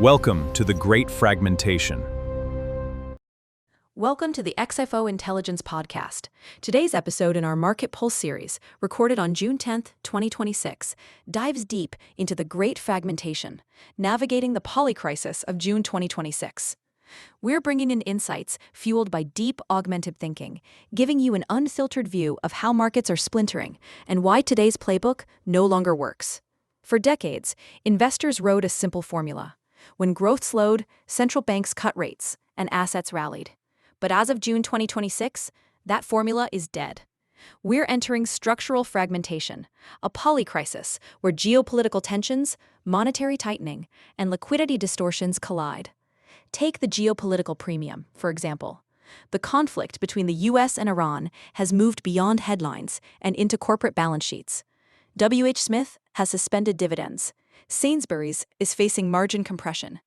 Welcome to the Great Fragmentation. Welcome to the XFO Intelligence podcast. Today's episode in our Market Pulse series, recorded on June 10th, 2026, dives deep into the Great Fragmentation, navigating the polycrisis of June 2026. We're bringing in insights fueled by Deep Augmented Thinking, giving you an unfiltered view of how markets are splintering and why today's playbook no longer works. For decades, investors rode a simple formula. When growth slowed, central banks cut rates, and assets rallied. But as of June 2026, that formula is dead. We're entering structural fragmentation, a polycrisis where geopolitical tensions, monetary tightening, and liquidity distortions collide. Take the geopolitical premium, for example. The conflict between the US and Iran has moved beyond headlines and into corporate balance sheets. W.H. Smith has suspended dividends. Sainsbury's is facing margin compression.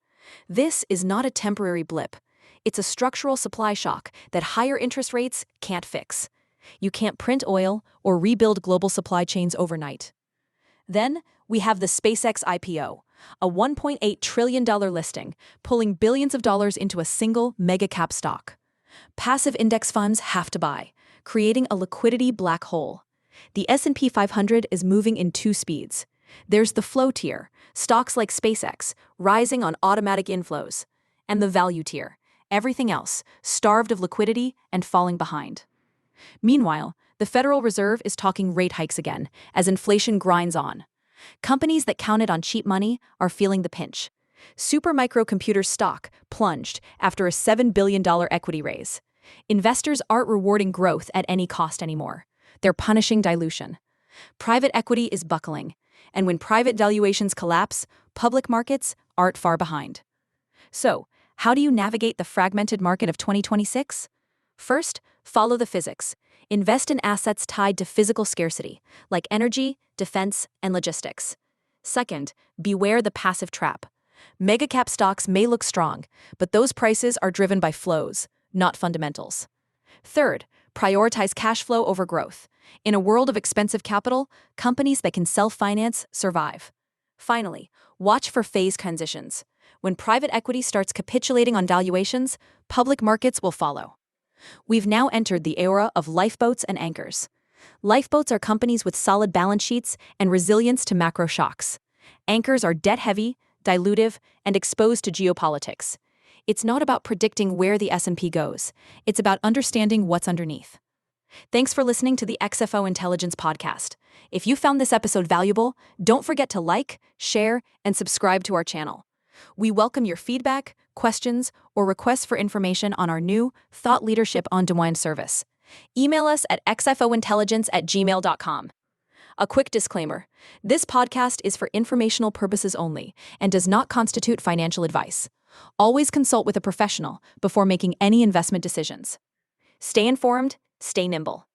This is not a temporary blip. It's a structural supply shock that higher interest rates can't fix. You can't print oil or rebuild global supply chains overnight. Then we have the SpaceX IPO, a $1.8 trillion listing, pulling billions of dollars into a single mega-cap stock. Passive index funds have to buy, creating a liquidity black hole. The S&P 500 is moving in two speeds. There's the flow tier, stocks like SpaceX, rising on automatic inflows, and the value tier, everything else, starved of liquidity and falling behind. Meanwhile, the Federal Reserve is talking rate hikes again as inflation grinds on. Companies that counted on cheap money are feeling the pinch. Supermicro stock plunged after a $7 billion equity raise. Investors aren't rewarding growth at any cost anymore. They're punishing dilution. Private equity is buckling, and when private valuations collapse, public markets aren't far behind. So, how do you navigate the fragmented market of 2026? First, follow the physics. Invest in assets tied to physical scarcity, like energy, defense, and logistics. Second, beware the passive trap. Mega-cap stocks may look strong, but those prices are driven by flows, not fundamentals. Third, prioritize cash flow over growth. In a world of expensive capital, companies that can self-finance survive. Finally, watch for phase transitions. When private equity starts capitulating on valuations, public markets will follow. We've now entered the era of lifeboats and anchors. Lifeboats are companies with solid balance sheets and resilience to macro shocks. Anchors are debt-heavy, dilutive, and exposed to geopolitics. It's not about predicting where the S&P goes. It's about understanding what's underneath. Thanks for listening to the XFO Intelligence podcast. If you found this episode valuable, don't forget to like, share, and subscribe to our channel. We welcome your feedback, questions, or requests for information on our new Thought Leadership on-demand service. Email us at xfointelligence@gmail.com. A quick disclaimer. This podcast is for informational purposes only and does not constitute financial advice. Always consult with a professional before making any investment decisions. Stay informed, stay nimble.